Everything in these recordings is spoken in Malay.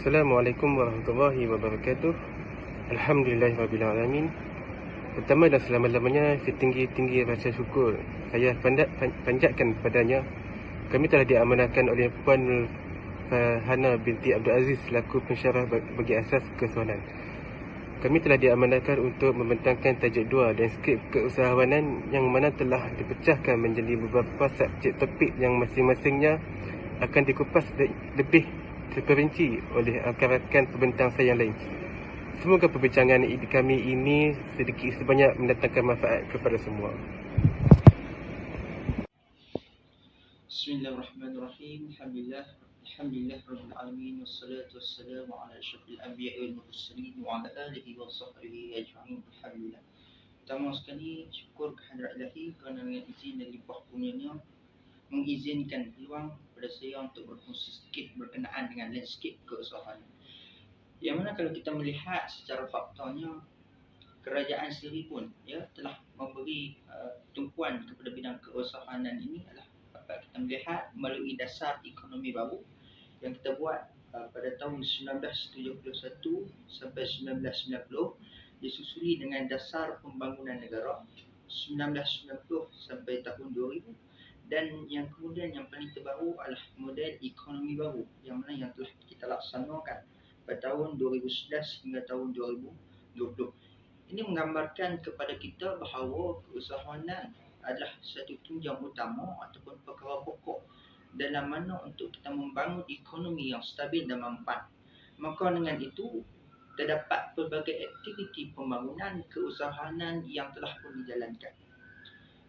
Assalamualaikum warahmatullahi wabarakatuh. Alhamdulillahirrabbilalamin. Pertama dan selama-lamanya, setinggi-tinggi rasa syukur saya panjatkan padanya. Kami telah diamanahkan oleh Puan Hana binti Abdul Aziz selaku pensyarah bagi asas kesuanan. Kami telah diamanahkan untuk membentangkan tajuk 2 dan skrip keusahawanan yang mana telah dipecahkan menjadi beberapa subjek topik yang masing-masingnya akan dikupas lebih terperinci oleh rakan-rakan pembentang saya yang lain. Semoga perbincangan kami ini sedikit sebanyak mendatangkan manfaat kepada semua. Bismillahirrahmanirrahim. Alhamdulillah rabbil alamin wassalatu wassalamu ala asyrafil anbiya'i wal mursalin wa ala alihi wa sahbihi ajma'in. Alhamdulillah. Pertama sekali syukur kehadrat Ilahi kerana dengan izin dan limpah kurnianya mengizinkan peluang kepada saya untuk berkongsi sedikit berkenaan dengan landscape keusahawanan. Yang mana kalau kita melihat secara faktanya, kerajaan sendiri pun telah memberi tumpuan kepada bidang keusahawanan ini adalah dapat kita melihat melalui dasar ekonomi baru yang kita buat pada tahun 1971 sampai 1990, disusuli dengan dasar pembangunan negara 1990 sampai tahun 2000, dan yang kemudian yang paling terbaru adalah model ekonomi baru yang mana yang telah kita laksanakan pada tahun 2011 hingga tahun 2020. Ini menggambarkan kepada kita bahawa keusahawanan adalah satu tunjang utama ataupun perkara pokok dalam mana untuk kita membangun ekonomi yang stabil dan mampan. Maka dengan itu, terdapat pelbagai aktiviti pembangunan keusahawanan yang telah pun dijalankan.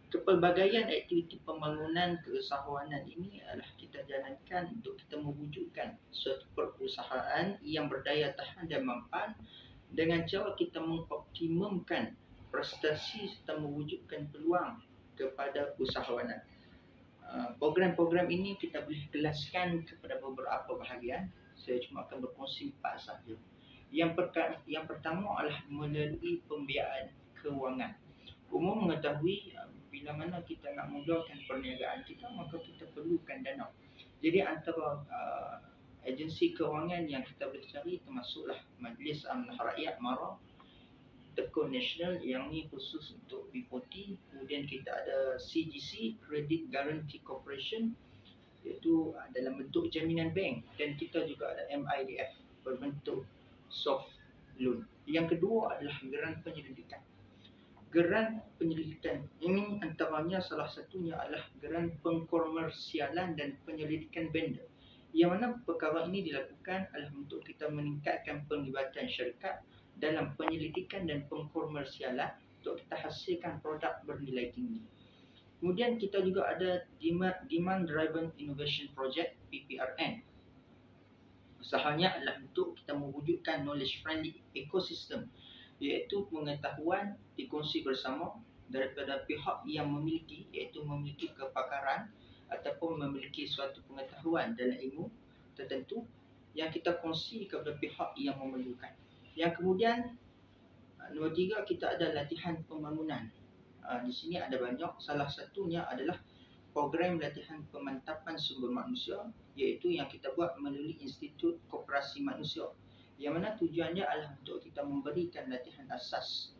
Kepelbagaian aktiviti pembangunan keusahawanan ini adalah kita jalankan untuk kita mewujudkan suatu perusahaan yang berdaya tahan dan mampan dengan cara kita mengoptimumkan prestasi serta mewujudkan peluang kepada usahawanan. Program-program ini kita boleh kelaskan kepada beberapa bahagian. Saya cuma akan berkongsi 4 sahaja. Yang pertama adalah melalui pembiayaan kewangan. Umum mengetahui bila mana kita nak mulakan perniagaan kita, maka kita perlukan dana. Jadi antara agensi kewangan yang kita boleh cari termasuklah Majlis Amanah Rakyat MARA, Tekun Nasional yang ni khusus untuk BOT, kemudian kita ada CGC, Credit Guarantee Corporation, iaitu dalam bentuk jaminan bank, dan kita juga ada MIDF berbentuk soft loan. Yang kedua adalah geran penyelidikan. Geran penyelidikan ini antaranya salah satunya adalah geran pengkomersialan dan penyelidikan vendor. Yang mana perkara ini dilakukan adalah untuk kita meningkatkan penglibatan syarikat dalam penyelidikan dan pengkomersialan untuk kita hasilkan produk bernilai tinggi. Kemudian kita juga ada Demand Driven Innovation Project PPRN. Usahanya adalah untuk kita mewujudkan knowledge friendly ecosystem, iaitu pengetahuan dikongsi bersama daripada pihak yang memiliki, iaitu memiliki kepakaran ataupun memiliki suatu pengetahuan dalam ilmu tertentu yang kita kongsi kepada pihak yang memerlukan. Yang kemudian nombor 3, kita ada latihan pembangunan. Di sini ada banyak, salah satunya adalah program latihan pemantapan sumber manusia, iaitu yang kita buat melalui Institut Koperasi Manusia, yang mana tujuannya adalah untuk kita memberikan latihan asas.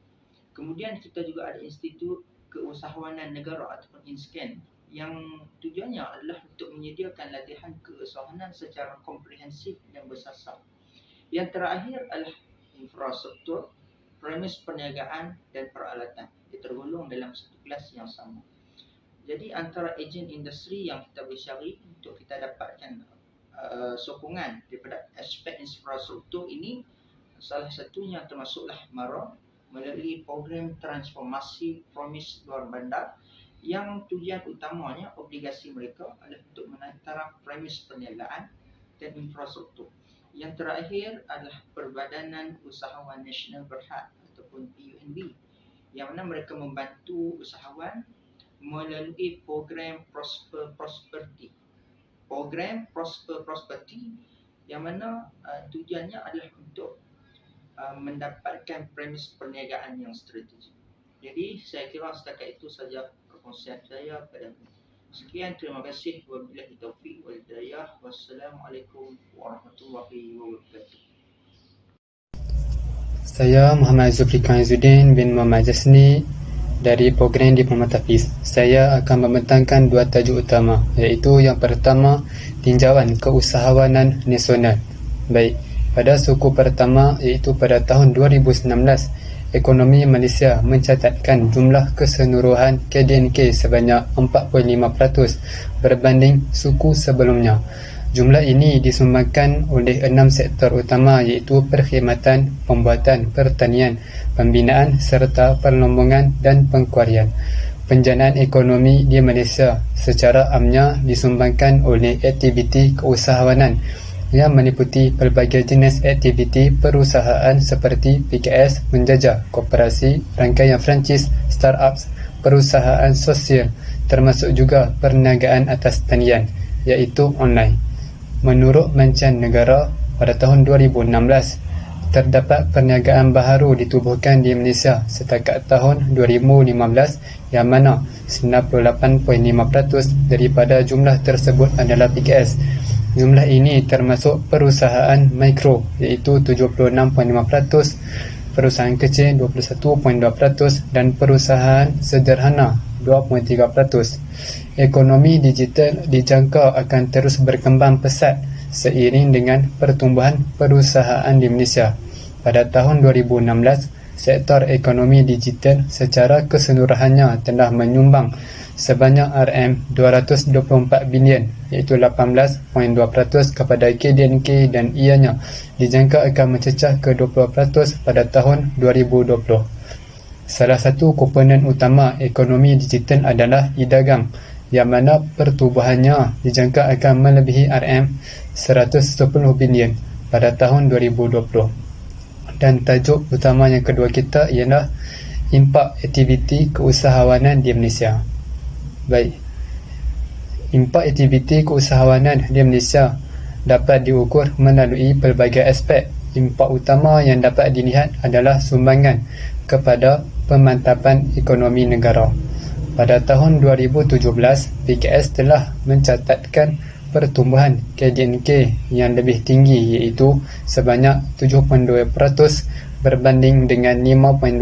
Kemudian kita juga ada Institut Keusahawanan Negara ataupun INSCAN, yang tujuannya adalah untuk menyediakan latihan keusahawanan secara komprehensif dan bersasar. Yang terakhir adalah infrastruktur, premis perniagaan dan peralatan. Dia tergolong dalam satu kelas yang sama. Jadi antara ejen industri yang kita boleh cari untuk kita dapatkan sokongan daripada aspek infrastruktur ini, salah satunya termasuklah MARA melalui program transformasi promis luar bandar, yang tujuan utamanya obligasi mereka adalah untuk menaik taraf premis perniagaan dan infrastruktur. Yang terakhir adalah Perbadanan Usahawan Nasional Berhad ataupun PUNB, yang mana mereka membantu usahawan melalui program Prosper Prosperity. Program Prosper Prosperity yang mana tujuannya adalah untuk mendapatkan premis perniagaan yang strategik. Jadi saya kira setakat itu saja perkongsian saya pada ini. Sekian, terima kasih. Wabillahi taufiq wal hidayah. Wassalamualaikum warahmatullahi wabarakatuh. Saya Muhammad Zulfikar Izzuddin bin Muhammad Jasni dari program Diplomat Hafiz. Saya akan membentangkan dua tajuk utama, iaitu yang pertama, tinjauan keusahawanan nasional. Baik, pada suku pertama iaitu pada tahun 2019, ekonomi Malaysia mencatatkan jumlah keseluruhan KDNK sebanyak 45% berbanding suku sebelumnya. Jumlah ini disumbangkan oleh 6 sektor utama iaitu perkhidmatan, pembuatan, pertanian, pembinaan serta perlombongan dan pengkuarian. Penjanaan ekonomi di Malaysia secara amnya disumbangkan oleh aktiviti keusahawanan yang meliputi pelbagai jenis aktiviti perusahaan seperti PKS, menjajah, koperasi, rangkaian franchise, startups, perusahaan sosial, termasuk juga perniagaan atas talian iaitu online. Menurut mancanegara, pada tahun 2016, terdapat perniagaan baharu ditubuhkan di Malaysia setakat tahun 2015 yang mana 98.5% daripada jumlah tersebut adalah PKS. Jumlah ini termasuk perusahaan mikro iaitu 76.5%, perusahaan kecil 21.2% dan perusahaan sederhana 2.3%. Ekonomi digital dijangka akan terus berkembang pesat seiring dengan pertumbuhan perusahaan di Malaysia. Pada tahun 2016, sektor ekonomi digital secara keseluruhannya telah menyumbang sebanyak RM224 bilion iaitu 18.2% kepada KDNK dan ianya dijangka akan mencecah ke 20% pada tahun 2020. Salah satu komponen utama ekonomi digital adalah e-dagang yang mana pertumbuhannya dijangka akan melebihi RM110 bilion pada tahun 2020. Dan tajuk utama yang kedua kita ialah impak aktiviti keusahawanan di Malaysia. Baik, impak aktiviti keusahawanan di Malaysia dapat diukur melalui pelbagai aspek. Impak utama yang dapat dilihat adalah sumbangan kepada pemantapan ekonomi negara. Pada tahun 2017, PKS telah mencatatkan pertumbuhan KDNK yang lebih tinggi iaitu sebanyak 7.2% berbanding dengan 5.2%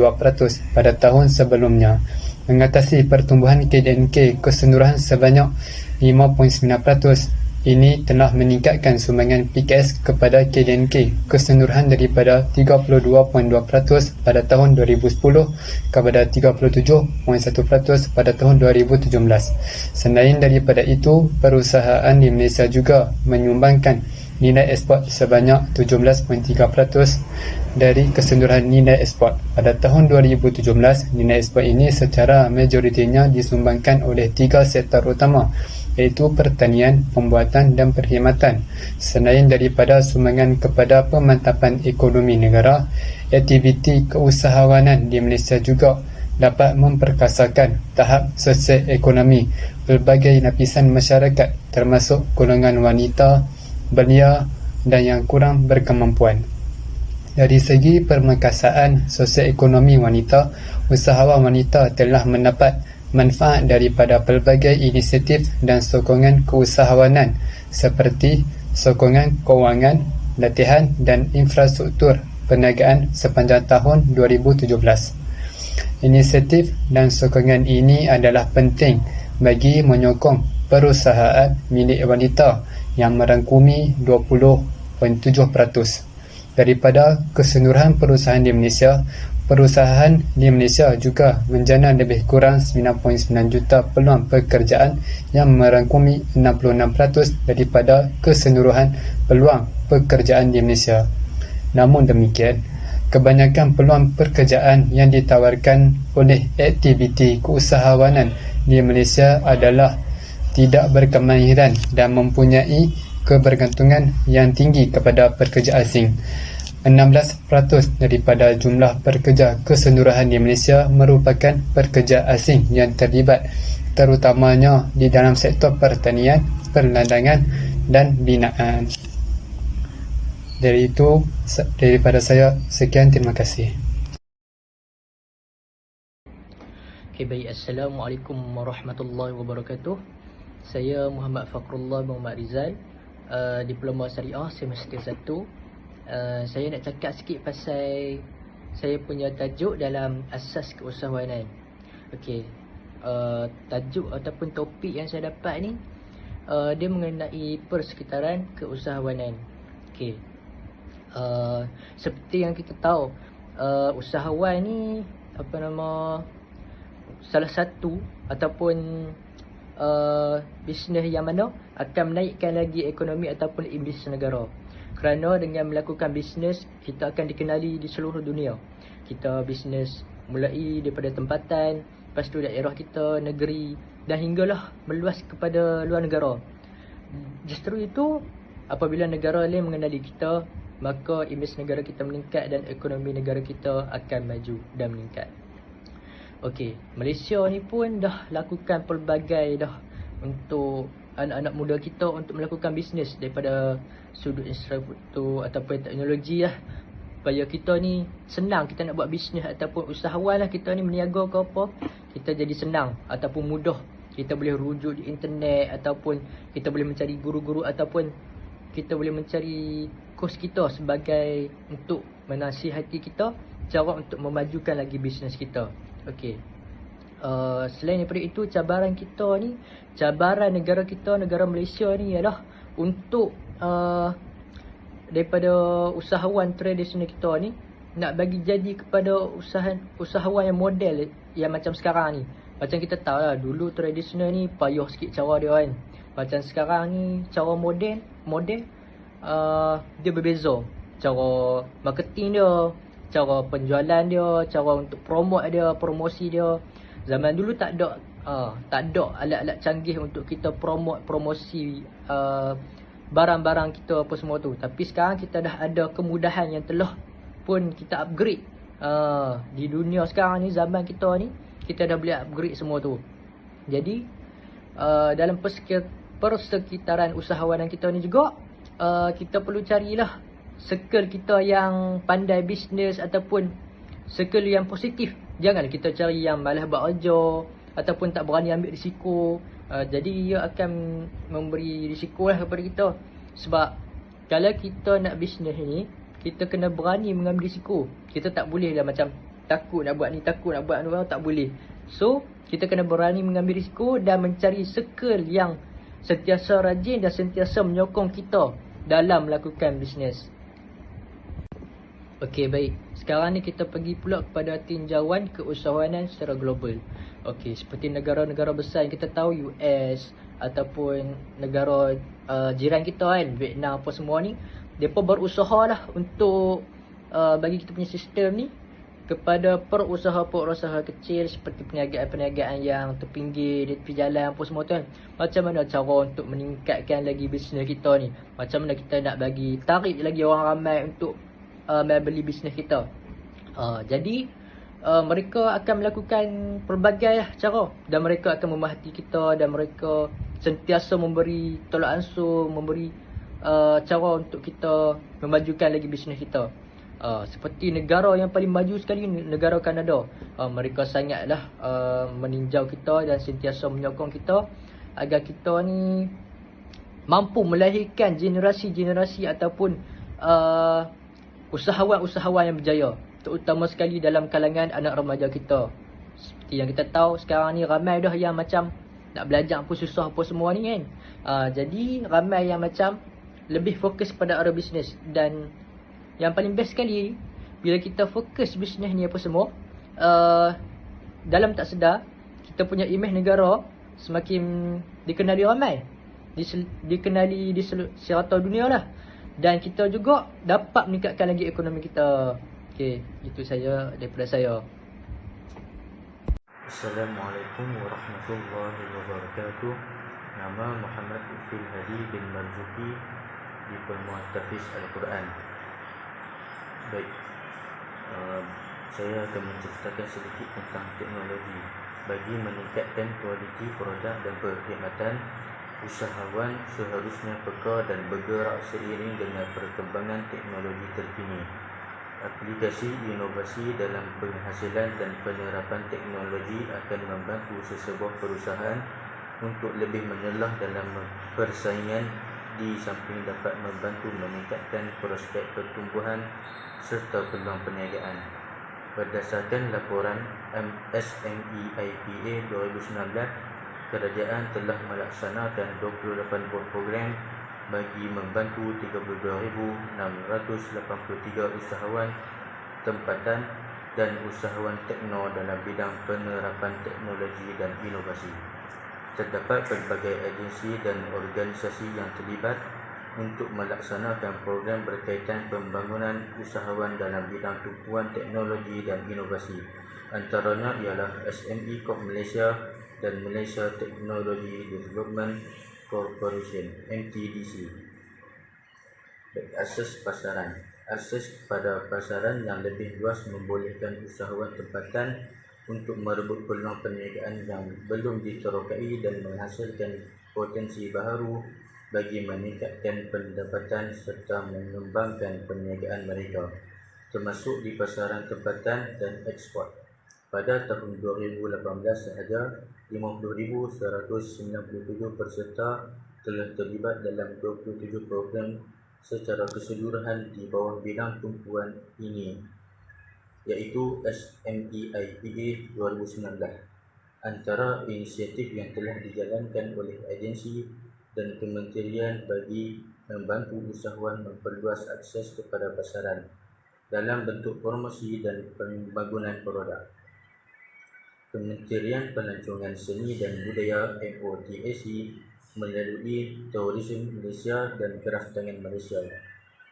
pada tahun sebelumnya. Mengatasi pertumbuhan KDNK keseluruhan sebanyak 5.9%. Ini telah meningkatkan sumbangan PKS kepada KDNK keseluruhan daripada 32.2% pada tahun 2010 kepada 37.1% pada tahun 2017. Selain daripada itu, perusahaan di Malaysia juga menyumbangkan nilai ekspor sebanyak 17.3% dari keseluruhan nilai ekspor. Pada tahun 2017, nilai ekspor ini secara majoritinya disumbangkan oleh 3 sektor utama iaitu pertanian, pembuatan dan perkhidmatan. Selain daripada sumbangan kepada pemantapan ekonomi negara, aktiviti keusahawanan di Malaysia juga dapat memperkasakan tahap sosial ekonomi pelbagai lapisan masyarakat termasuk golongan wanita, belia dan yang kurang berkemampuan. Dari segi permekasaan sosial ekonomi wanita, usahawan wanita telah mendapat manfaat daripada pelbagai inisiatif dan sokongan keusahawanan seperti sokongan kewangan, latihan dan infrastruktur perniagaan sepanjang tahun 2017. Inisiatif dan sokongan ini adalah penting bagi menyokong perusahaan milik wanita yang merangkumi 20.7%. Daripada keseluruhan perusahaan di Malaysia, perusahaan di Malaysia juga menjana lebih kurang 9.9 juta peluang pekerjaan yang merangkumi 66% daripada keseluruhan peluang pekerjaan di Malaysia. Namun demikian, kebanyakan peluang pekerjaan yang ditawarkan oleh aktiviti keusahawanan di Malaysia adalah tidak berkemahiran dan mempunyai kebergantungan yang tinggi kepada pekerja asing. 16% daripada jumlah pekerja keseluruhan di Malaysia merupakan pekerja asing yang terlibat terutamanya di dalam sektor pertanian, perlandangan dan binaan. Dari itu, daripada saya, sekian, terima kasih. Okay, baik. Assalamualaikum warahmatullahi wabarakatuh. Saya Muhammad Fakrullah Muhammad Rizal, Diploma Syariah semester 1. Saya nak cakap sikit pasal saya punya tajuk dalam asas keusahawanan. Okey. Tajuk ataupun topik yang saya dapat ni dia mengenai persekitaran keusahawanan. Okey. Seperti yang kita tahu, usahawan ni salah satu ataupun bisnes yang mana akan menaikkan lagi ekonomi ataupun image negara. Kerana dengan melakukan bisnes, kita akan dikenali di seluruh dunia. Kita bisnes mulai daripada tempatan, lepas tu daerah kita, negeri, dan hinggalah meluas kepada luar negara. Justru itu, apabila negara lain mengenali kita, maka image negara kita meningkat dan ekonomi negara kita akan maju dan meningkat. Okey, Malaysia ni pun dah lakukan pelbagai dah untuk anak-anak muda kita untuk melakukan bisnes daripada sudut infrastruktur ataupun teknologi lah. Supaya kita ni senang, kita nak buat bisnes ataupun usahawan lah, kita ni meniaga ke apa, kita jadi senang ataupun mudah. Kita boleh rujuk di internet ataupun kita boleh mencari guru-guru ataupun kita boleh mencari kos kita sebagai untuk menasihati kita cara untuk memajukan lagi bisnes kita. Okey. Selain daripada itu, cabaran kita ni, cabaran negara kita, negara Malaysia ni ialah untuk daripada usahawan tradisional kita ni nak bagi jadi kepada usahawan yang model yang macam sekarang ni. Macam kita tahu lah, dulu tradisional ni payah sikit cara dia kan. Macam sekarang ni cara model dia berbeza. Cara marketing dia, cara penjualan dia, cara untuk promosi dia. Zaman dulu tak ada alat-alat canggih untuk kita promosi barang-barang kita apa semua tu. Tapi sekarang kita dah ada kemudahan yang telah pun kita upgrade. Di dunia sekarang ni, zaman kita ni, kita dah boleh upgrade semua tu. Jadi dalam persekitaran usahawanan kita ni juga, kita perlu carilah circle kita yang pandai bisnes ataupun circle yang positif. Jangan kita cari yang malas buat kerja ataupun tak berani ambil risiko. Jadi ia akan memberi risiko lah kepada kita. Sebab kalau kita nak bisnes ni, kita kena berani mengambil risiko. Kita tak boleh lah macam takut nak buat ni, takut nak buat ni, tak boleh. So kita kena berani mengambil risiko dan mencari circle yang sentiasa rajin dan sentiasa menyokong kita dalam melakukan bisnes. Okey, baik. Sekarang ni kita pergi pula kepada tinjauan keusahawanan secara global. Okey, seperti negara-negara besar yang kita tahu, US ataupun negara jiran kita kan, Vietnam apa semua ni, mereka berusaha lah untuk bagi kita punya sistem ni kepada perusaha-perusaha kecil seperti perniagaan-perniagaan yang terpinggir di tepi jalan apa semua tu kan. Macam mana cara untuk meningkatkan lagi bisnes kita ni? Macam mana kita nak bagi tarik lagi orang ramai untuk beli bisnes kita? Jadi mereka akan melakukan pelbagai cara dan mereka akan memahati kita dan mereka sentiasa memberi tolak ansur, memberi cara untuk kita memajukan lagi bisnes kita. Seperti negara yang paling maju sekali, negara Kanada. Mereka sangatlah meninjau kita dan sentiasa menyokong kita agar kita ni mampu melahirkan generasi-generasi ataupun usahawan-usahawan yang berjaya, terutama sekali dalam kalangan anak remaja kita. Seperti yang kita tahu sekarang ni ramai dah yang macam nak belajar apa susah apa semua ni kan. Jadi ramai yang macam lebih fokus pada arah bisnes. Dan yang paling best sekali, bila kita fokus bisnes ni apa semua, dalam tak sedar kita punya imej negara semakin dikenali ramai, dikenali di serata dunia lah. Dan kita juga dapat meningkatkan lagi ekonomi kita. Okey, itu saja daripada saya. Assalamualaikum warahmatullahi wabarakatuh. Nama Muhammad Ufil Hadi bin Marzuki, Diploma Tahfiz Al-Quran. Baik, saya akan menceritakan sedikit tentang teknologi. Bagi meningkatkan kualiti produk dan perkhidmatan, usahawan seharusnya peka dan bergerak seiring dengan perkembangan teknologi terkini. Aplikasi inovasi dalam penghasilan dan penerapan teknologi akan membantu sesebuah perusahaan untuk lebih menyelah dalam persaingan, di samping dapat membantu meningkatkan prospek pertumbuhan serta peluang perniagaan. Berdasarkan laporan SMEIPA 2019, kerajaan telah melaksanakan 28 buah program bagi membantu 32,683 usahawan tempatan dan usahawan tekno dalam bidang penerapan teknologi dan inovasi. Terdapat pelbagai agensi dan organisasi yang terlibat untuk melaksanakan program berkaitan pembangunan usahawan dalam bidang tumpuan teknologi dan inovasi. Antaranya ialah SME Corp Malaysia dan Malaysia Technology Development Corporation (MTDC). Akses pasaran. Akses kepada pasaran yang lebih luas membolehkan usahawan tempatan untuk merebut peluang perniagaan yang belum diterokai dan menghasilkan potensi baharu bagi meningkatkan pendapatan serta mengembangkan perniagaan mereka, termasuk di pasaran tempatan dan ekspor. Pada tahun 2018 sahaja, 50,197 peserta telah terlibat dalam 27 program secara keseluruhan di bawah bidang tumpuan ini, iaitu SMEIPA 2019. Antara inisiatif yang telah dijalankan oleh agensi dan kementerian bagi membantu usahawan memperluas akses kepada pasaran dalam bentuk promosi dan pembangunan produk. Kementerian Pelancongan Seni dan Budaya MOTAC melalui Tourism Malaysia dan Gerah Tangan Malaysia,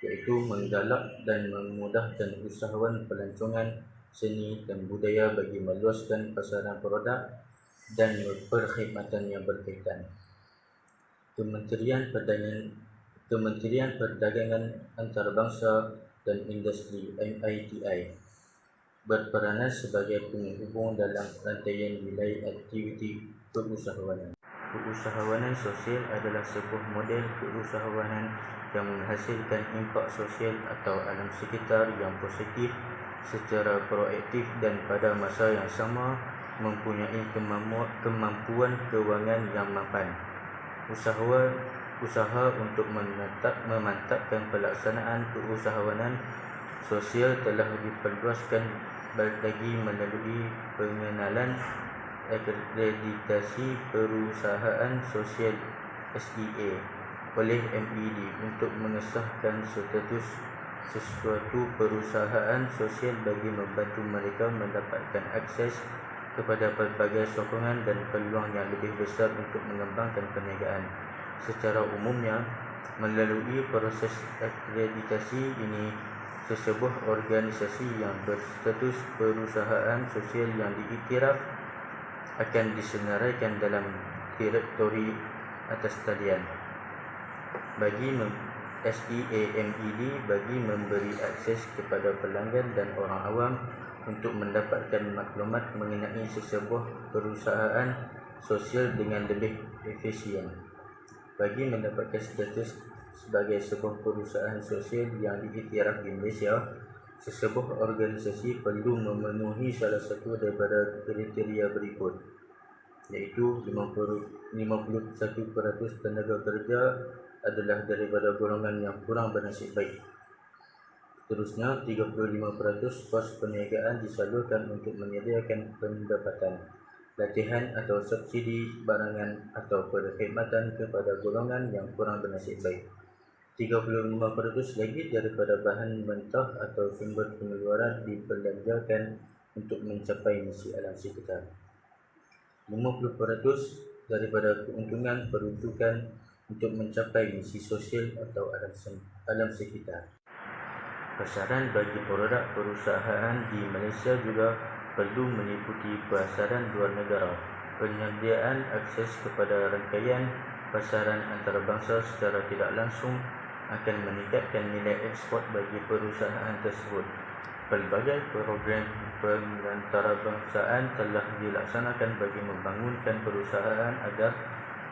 iaitu menggalak dan memudahkan usahawan pelancongan seni dan budaya bagi meluaskan pasaran produk dan perkhidmatan yang berkaitan. Kementerian Perdagangan Antarabangsa dan Industri (MITI) berperanan sebagai penghubung dalam rantaian nilai aktiviti keusahawanan. Keusahawanan sosial adalah sebuah model keusahawanan yang menghasilkan impak sosial atau alam sekitar yang positif secara proaktif dan pada masa yang sama mempunyai kemampuan kewangan yang mapan. Usaha untuk memantapkan pelaksanaan keusahawanan sosial telah diperluaskan lagi melalui pengenalan akreditasi perusahaan sosial SEA oleh MED untuk mengesahkan status sesuatu perusahaan sosial bagi membantu mereka mendapatkan akses kepada pelbagai sokongan dan peluang yang lebih besar untuk mengembangkan perniagaan. Secara umumnya, melalui proses akreditasi ini, sesebuah organisasi yang berstatus perusahaan sosial yang diiktiraf akan disenaraikan dalam direktori atas talian bagi SEAMED bagi memberi akses kepada pelanggan dan orang awam untuk mendapatkan maklumat mengenai sesebuah perusahaan sosial dengan lebih efisien. Bagi mendapatkan status sebagai sebuah perusahaan sosial yang diiktiraf di Malaysia, sesebuah organisasi perlu memenuhi salah satu daripada kriteria berikut, iaitu 51% tenaga kerja adalah daripada golongan yang kurang bernasib baik. Seterusnya, 35% kos perniagaan disalurkan untuk menyediakan pendapatan, latihan atau subsidi barangan atau perkhidmatan kepada golongan yang kurang bernasib baik. 35% lagi daripada bahan mentah atau sumber pengeluaran dibelanjakan untuk mencapai misi alam sekitar. 50% daripada keuntungan peruntukan untuk mencapai misi sosial atau alam sekitar. Pasaran bagi produk perusahaan di Malaysia juga perlu meliputi pasaran luar negara. Penyediaan akses kepada rangkaian pasaran antarabangsa secara tidak langsung akan meningkatkan nilai ekspor bagi perusahaan tersebut. Pelbagai program perantarabangsa telah dilaksanakan bagi membangunkan perusahaan agar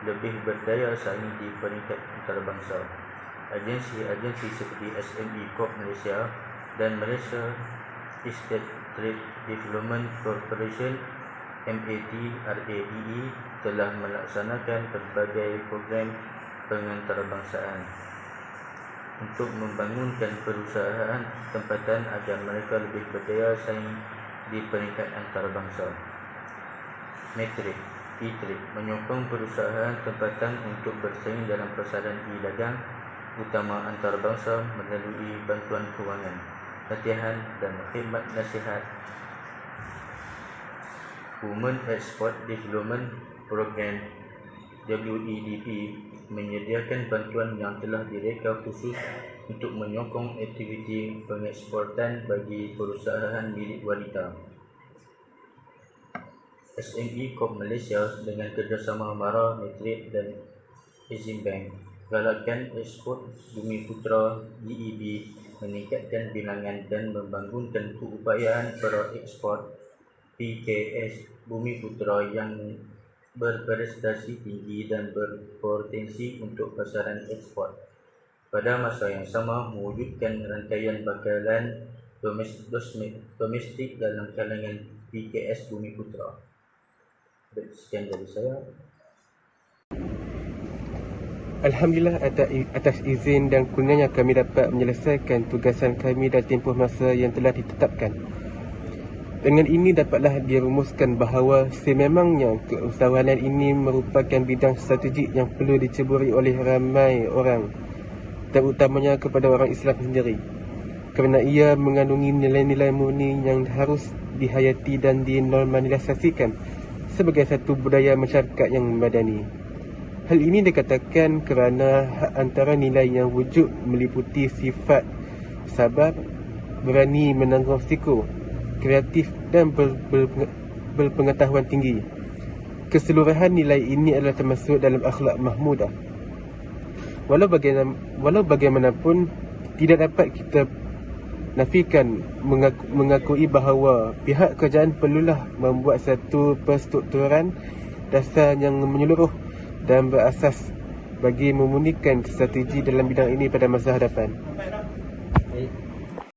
lebih berdaya saing di peringkat antarabangsa. Agensi-agensi seperti SME Corp Malaysia dan Malaysia Estate Trade Development Corporation MAT-RADE telah melaksanakan berbagai program pengantarbangsaan untuk membangunkan perusahaan tempatan agar mereka lebih berdaya saing di peringkat antarabangsa. Metrik menyokong perusahaan tempatan untuk bersaing dalam pasaran e-dagang utama antarabangsa melalui bantuan kewangan, latihan dan khidmat nasihat. Women Export Development Program WEDP menyediakan bantuan yang telah direka khusus untuk menyokong aktiviti pengeksportan bagi perusahaan milik wanita. SME Corp Malaysia dengan kerjasama Mara, Metrik dan Exim Bank galakkan ekspor Bumiputra GEB meningkatkan bilangan dan membangunkan keupayaan para ekspor PKS Bumiputra yang berprestasi tinggi dan berpotensi untuk pasaran ekspor. Pada masa yang sama, mewujudkan rantaian bakalan domestik dalam kalangan PKS Bumiputra. Sekian dari saya. Alhamdulillah atas izin dan kurnianya kami dapat menyelesaikan tugasan kami dan tempoh masa yang telah ditetapkan. Dengan ini dapatlah dirumuskan bahawa sememangnya keusahawanan ini merupakan bidang strategik yang perlu diceburi oleh ramai orang, terutamanya kepada orang Islam sendiri, kerana ia mengandungi nilai-nilai murni yang harus dihayati dan dinormalisasikan sebagai satu budaya masyarakat yang madani. Hal ini dikatakan kerana antara nilai yang wujud meliputi sifat sabar, berani menanggung risiko, kreatif dan berpengetahuan tinggi. Keseluruhan nilai ini adalah termasuk dalam akhlak mahmudah. Walau bagaimanapun, tidak dapat kita nafikan mengakui bahawa pihak kerajaan perlulah membuat satu perstrukturan dasar yang menyeluruh dan berasas bagi memurnikan strategi dalam bidang ini pada masa hadapan.